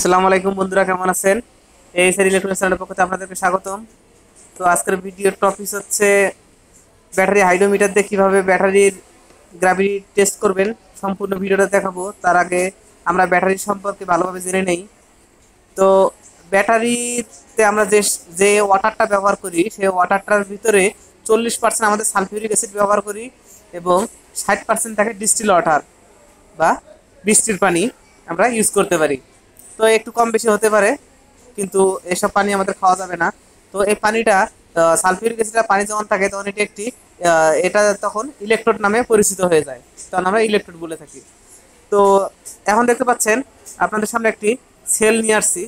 আসসালামু আলাইকুম বন্ধুরা, কেমন আছেন? এই স্যার ইলেকট্রনিক্স চ্যানেলের পক্ষ থেকে আপনাদেরকে স্বাগতম। তো আজকের ভিডিওর টপিক হচ্ছে ব্যাটারি হাইড্রোমিটার দিয়ে কীভাবে ব্যাটারির গ্র্যাভিটি টেস্ট করবেন। সম্পূর্ণ ভিডিওটা দেখাবো। তার আগে আমরা ব্যাটারি সম্পর্কে ভালোভাবে জেনে নেই। তো ব্যাটারিতে আমরা যে যে ওয়াটারটা ব্যবহার করি সেই ওয়াটারটার ভিতরে 40% আমাদের সালফিউরিক অ্যাসিড ব্যবহার করি এবং 60% থাকে ডিস্টিল ওয়াটার বা বৃষ্টির পানি আমরা ইউজ করতে পারি। তো একটু কম বেশি হতে পারে, কিন্তু এসব পানি আমাদের খাওয়া যাবে না। তো এই পানিটা সালফিউরিক অ্যাসিডের পানি যখন থাকে তখন এটি একটি এটা তখন ইলেকট্রোড নামে পরিচিত হয়ে যায়, তখন আমরা ইলেকট্রোড বলে থাকি। তো এখন দেখতে পাচ্ছেন আপনাদের সামনে একটি সেল নিয়ে আসছি।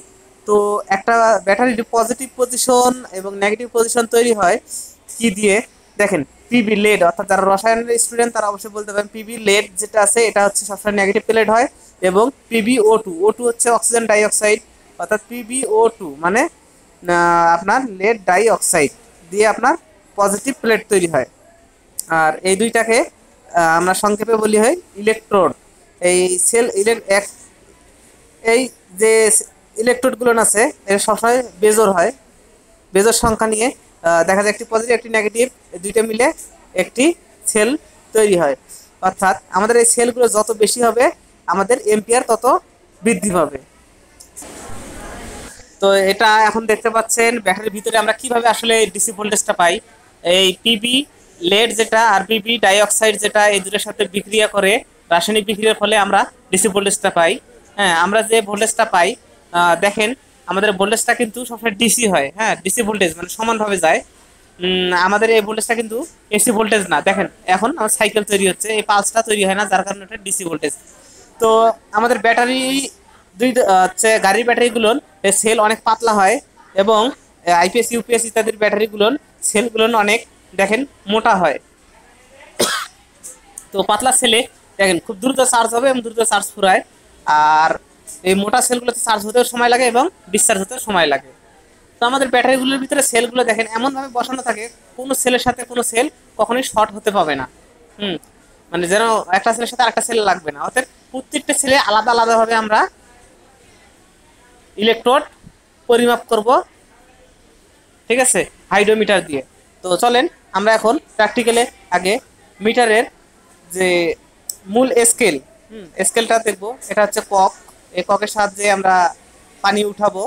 তো একটা ব্যাটারির পজিটিভ পজিশন এবং নেগেটিভ পজিশন তৈরি হয় কি দিয়ে দেখেন, পিবি লেড, অর্থাৎ যারা রসায়নের স্টুডেন্ট তারা অবশ্যই বলতে পারেন পিবি লেড যেটা আছে এটা হচ্ছে সবসময় নেগেটিভ প্লেট হয়। এবং পিবিও টু হচ্ছে অক্সিজেন ডাইঅক্সাইড, অর্থাৎ পিবিও টু মানে আপনার লেড ডাই অক্সাইড দিয়ে আপনার পজিটিভ প্লেট তৈরি হয়। আর এই দুইটাকে আমরা সংক্ষেপে বলি হয় ইলেকট্রোড। এই সেল এই যে ইলেকট্রোডগুলো আছে এর সবসময় বেজোর হয়। বেজোর সংখ্যা নিয়ে দেখা যায় একটি পজিটিভ একটি নেগেটিভ, দুইটা মিলে একটি সেল তৈরি হয়। অর্থাৎ আমাদের এই সেলগুলো যত বেশি হবে আমাদের এম্পিয়ার তত বৃদ্ধি পাবে। তো এটা এখন দেখতে পাচ্ছেন ব্যাটারির ভিতরে আমরা কিভাবে আসলে ডিসি ভোল্টেজটা পাই। এই পিবি লেড যেটা আর পিবি ডাইঅক্সাইড যেটা এই দুটোর সাথে বিক্রিয়া করে রাসায়নিক বিক্রিয়ার ফলে আমরা ডিসি ভোল্টেজটা পাই। হ্যাঁ, আমরা যে ভোল্টেজটা পাই দেখেন আমাদের ভোল্টেজটা কিন্তু সবসময় ডিসি হয়। হ্যাঁ, ডিসি ভোল্টেজ মানে সমানভাবে যায়। আমাদের এই ভোল্টেজটা কিন্তু এসি ভোল্টেজ না। দেখেন এখন আমার সাইকেল তৈরি হচ্ছে, এই পালসটা তৈরি হয় না, যার কারণে এটা ডিসি ভোল্টেজ। তো আমাদের ব্যাটারি হচ্ছে গাড়ির ব্যাটারিগুলোর সেল অনেক পাতলা হয় এবং আইপিএস ইউপিএস ইত্যাদির ব্যাটারিগুলোর সেলগুলো অনেক দেখেন মোটা হয়। তো পাতলা সেলে দেখেন খুব দ্রুত চার্জ হবে এবং দ্রুত চার্জ ফুরায়। আর এই মোটা সেলগুলোতে চার্জ হতেও সময় লাগে এবং ডিসচার্জ হতেও সময় লাগে। তো আমাদের ব্যাটারিগুলোর ভিতরে সেলগুলো দেখেন এমনভাবে বসানো থাকে কোনো সেলের সাথে কোনো সেল কখনোই শর্ট হতে পাবে না। হুম, মানে যেন একটা সেলের সাথে আরেকটা সেল লাগবে না। অর্থাৎ প্রত্যেকটা সেলে আলাদা আলাদাভাবে আমরা ইলেকট্রোড পরিমাপ করব, ঠিক আছে, হাইড্রোমিটার দিয়ে। তো চলেন আমরা এখন প্র্যাকটিক্যালে আগে মিটারের যে মূল স্কেল স্কেলটা দেখবো। এটা হচ্ছে কক। এই ককের সাহায্যে আমরা পানি উঠাবো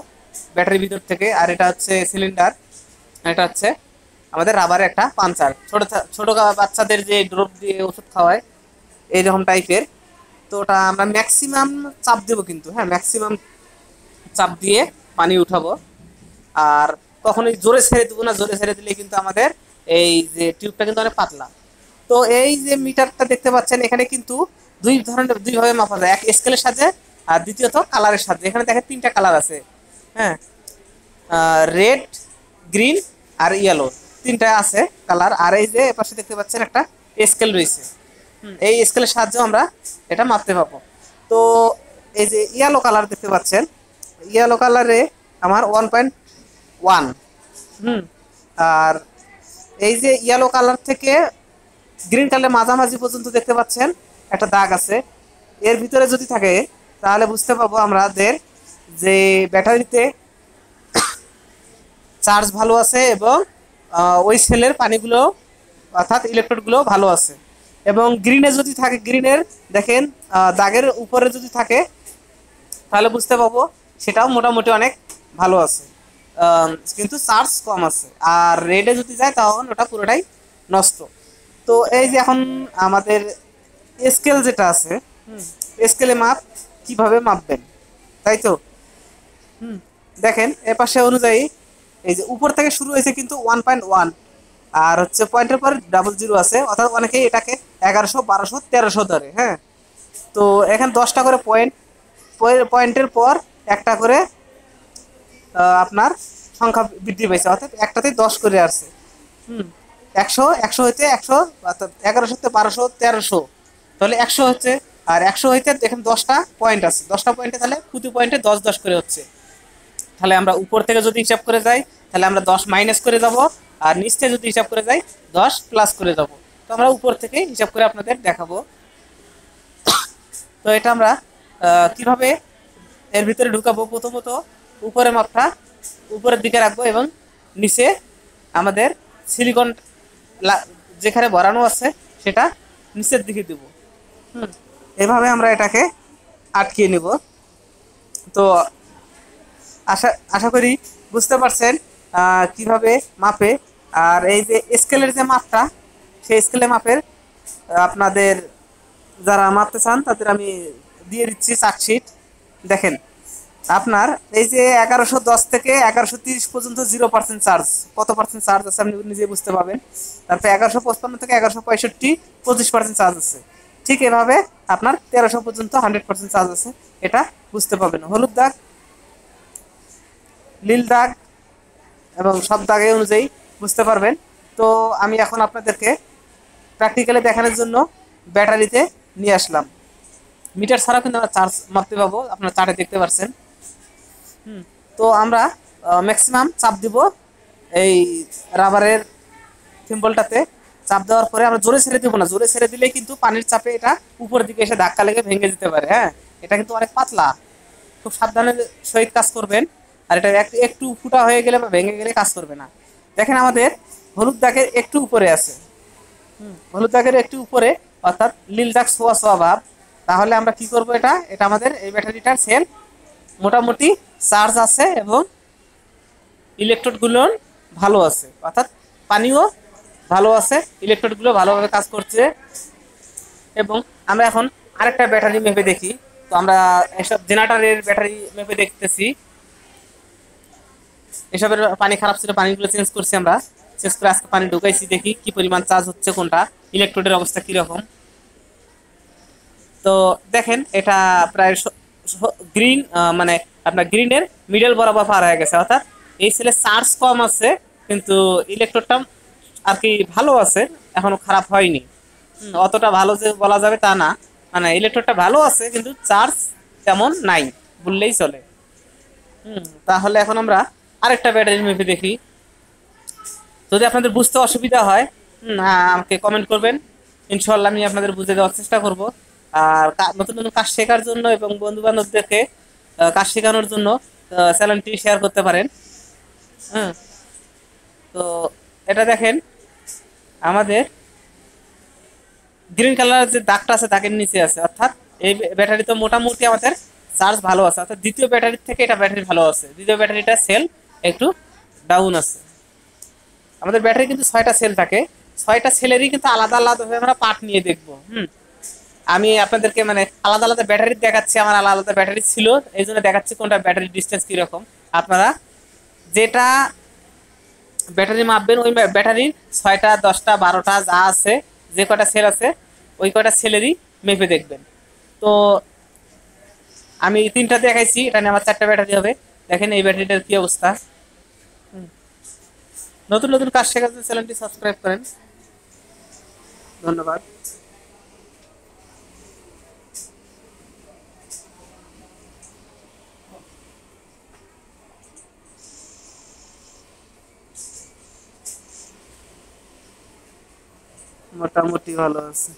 ব্যাটারির ভিতর থেকে। আর এটা হচ্ছে সিলিন্ডার, এটা হচ্ছে আমাদের রাবারের একটা পাঞ্চার, ছোট ছোট বাচ্চাদের যে ড্রপ দিয়ে ওষুধ খাওয়ায় এইরকম টাইপের। তো ওটা আমরা ম্যাক্সিমাম চাপ দেবো, কিন্তু হ্যাঁ ম্যাক্সিমাম চাপ দিয়ে পানি উঠাবো। আর কখনোই জোরে ছেড়ে দেবো না, জোরে ছেড়ে দিলে কিন্তু আমাদের এই যে টিউবটা কিন্তু অনেক পাতলা। তো এই যে মিটারটা দেখতে পাচ্ছেন এখানে কিন্তু দুইভাবে মাপা যায়, এক স্কেলের সাথে আর দ্বিতীয়ত কালারের সাথে। এখানে দেখেন তিনটা কালার আছে, হ্যাঁ, রেড, গ্রিন আর ইয়েলো, তিনটা আছে কালার। আর এই যে এপাশে দেখতে পাচ্ছেন একটা স্কেল রয়েছে। এই স্কেলের সাহায্যে আমরা এটা মাপতে পাবো। তো এই যে ইয়েলো কালার দেখতে পাচ্ছেন, ইয়েলো কালারে আমার 1.1। আর এই যে ইয়েলো কালার থেকে গ্রিন কালারের মাঝামাঝি পর্যন্ত দেখতে পাচ্ছেন একটা দাগ আছে। এর ভিতরে যদি থাকে তাহলে বুঝতে পারবো আমাদের যে ব্যাটারিতে চার্জ ভালো আছে এবং ওই সেলের পানিগুলো অর্থাৎ ইলেকট্রোডগুলো ভালো আছে। এবং গ্রিনে যদি থাকে, গ্রিনের দেখেন দাগের উপরে যদি থাকে তাহলে বুঝতে পারবো সেটাও মোটামুটি অনেক ভালো আছে, কিন্তু চার্জ কম আছে। আর রেডে যদি যায় তখন ওটা পুরোটাই নষ্ট। তো এই যে এখন আমাদের স্কেল যেটা আছে, স্কেলে মাপ কিভাবে মাপবেন, তাই তো দেখেন এপাশে অনুযায়ী এই যে উপর থেকে শুরু হয়েছে কিন্তু 1.1, আর হচ্ছে পয়েন্টের পর ডাবল জিরো আছে, অর্থাৎ অনেকেই এটাকে 1100, 1200, 1300 ধরে। হ্যাঁ, তো এখানে 10টা করে পয়েন্টের পর একটা করে আপনার সংখ্যা বৃদ্ধি পাইছে, অর্থাৎ একটাতে 10 করে আসছে। 100, 100 হইতে 100, অর্থাৎ 1100 তে 1200, 1300, তাহলে 100 হচ্ছে। আর 100 হইতে এখানে 10টা পয়েন্ট আছে, 10টা পয়েন্টে তাহলে প্রতি পয়েন্টে 10 10 করে হচ্ছে। তাহলে আমরা উপর থেকে যদি হিসাব করে যাই তাহলে আমরা 10 মাইনাস করে যাব, আর নিচ থেকে যদি হিসাব করে যাই 10 প্লাস করে যাব। তো আমরা উপর থেকে হিসাব করে আপনাদের দেখাবো। তো এটা আমরা কিভাবে এর ভিতরে ঢুকাবো। প্রথমত উপরে মাপটা উপরের দিকে রাখবো এবং নিচে আমাদের সিলিকন যেখানে ভরানো আছে সেটা নিচের দিকে দিব। এভাবে আমরা এটাকে আটকিয়ে নেব। তো আশা আশা করি বুঝতে পারছেন কিভাবে মাপে। আর এই যে স্কেলের যে মাপটা, সেই স্কেলের মাপের আপনাদের যারা মাপতে চান তাদের আমি দিয়ে দিচ্ছি চার্টশিট। দেখেন আপনার এই যে 1110 থেকে 1130 পর্যন্ত 0% চার্জ, কত পার্সেন্ট চার্জ আছে আপনি নিজে বুঝতে পারবেন। তারপরে 1155 থেকে 1165 25% চার্জ আছে। ঠিক এভাবে আপনার 1300 পর্যন্ত 100% চার্জ আছে, এটা বুঝতে পারবেন। হলুদ দাগ, নীল দাগ এবং সব দাগে অনুযায়ী বুঝতে পারবেন। তো আমি এখন আপনাদেরকে প্র্যাকটিক্যালি দেখানোর জন্য ব্যাটারিতে নিয়ে আসলাম। মিটার ছাড়াও কিন্তু আমরা চার্জ মাপতে পাবো, আপনারা চার্টে দেখতে পাচ্ছেন। তো আমরা ম্যাক্সিমাম চাপ দিব এই রাবারের থিম্বলটাতে। চাপ দেওয়ার পরে আমরা জোরে ছেড়ে দেবো না, জোরে ছেড়ে দিলেই কিন্তু পানির চাপে এটা উপরের দিকে এসে ধাক্কা লেগে ভেঙে যেতে পারে। হ্যাঁ, এটা কিন্তু অনেক পাতলা, খুব সাবধানের সহিত কাজ করবেন। আর এটা একটু ফুটা হয়ে গেলে বা ভেঙে গেলে কাজ করবে না। দেখেন আমাদের হলুদ দাগের একটু উপরে আছে, হলুদ দাগের একটু উপরে, অর্থাৎ নীল দাগ সোয়া সোয়া ভাব। তাহলে আমরা কি করব, এটা আমাদের এই ব্যাটারিটার সেল মোটামুটি চার্জ আছে এবং ইলেকট্রোডগুলো ভালো আছে, অর্থাৎ পানিও ভালো আছে, ইলেকট্রোডগুলো ভালোভাবে কাজ করছে। এবং আমরা এখন আরেকটা ব্যাটারি মেপে দেখি। তো আমরা এসব জেনারেটরের ব্যাটারি মেপে দেখতেছি। এসবের পানি খারাপ ছিল, পানিগুলো চেঞ্জ করছি আমরা, চেঞ্জ করে আজকে পানি ঢুকাইছি, দেখি কি পরিমাণ চার্জ হচ্ছে, কোনটা ইলেকট্রোডের অবস্থা কিরকম। তো দেখেন এটা প্রায় গ্রিন, মানে আপনার গ্রিনের মিডল বরাবর পার হয়ে গেছে, অর্থাৎ এই সেলে চার্জ কম আছে কিন্তু ইলেকট্রোডটা আর কি ভালো আছে, এখনো খারাপ হয়নি। অতটা ভালো যে বলা যাবে তা না, মানে ইলেকট্রোডটা ভালো আছে কিন্তু চার্জ তেমন নাই বললেই চলে। তাহলে এখন আমরা আরেকটা ব্যাটারি মেপে দেখি। যদি আপনাদের বুঝতে অসুবিধা হয় আমাকে কমেন্ট করবেন, ইনশাল্লাহ আমি আপনাদের বুঝে দেওয়ার চেষ্টা করব। আর নতুন নতুন কাজ শেখার জন্য এবং বন্ধু বান্ধবদেরকে কাজ শেখানোর জন্য চ্যানেলটি শেয়ার করতে পারেন। তো এটা দেখেন আমাদের গ্রিন কালারের যে দাগটা আছে দাগের নিচে আছে, অর্থাৎ এই ব্যাটারি তো মোটামুটি আমাদের চার্জ ভালো আছে, অর্থাৎ দ্বিতীয় ব্যাটারির থেকে এটা ব্যাটারি ভালো আছে, দ্বিতীয় ব্যাটারিটা সেল একটু ডাউন আছে। আমাদের ব্যাটারি কিন্তু 6টা সেল থাকে, 6টা সেলেরই কিন্তু আলাদা আলাদাভাবে আমরা পার্ট নিয়ে দেখবো। আমি আপনাদেরকে মানে আলাদা আলাদা ব্যাটারি দেখাচ্ছি, আমার আলাদা আলাদা ব্যাটারি ছিল এই জন্য দেখাচ্ছি কোনটা ব্যাটারি ডিস্টেন্স কিরকম। আপনারা যেটা ব্যাটারি মাপবেন ওই ব্যাটারির 6টা 10টা 12টা যা আছে, যে কটা সেল আছে ওই কটা সেলেরই মেপে দেখবেন। তো আমি 3টা দেখাইছি, এটা নিয়ে আমার 4টা ব্যাটারি হবে। দেখেন এই ব্যাটারিটার কি অবস্থা। নতুন নতুন কাজ শেখার জন্য চ্যানেলটি সাবস্ক্রাইব করেন। ধন্যবাদ। মোটামুটি ভালো আছে।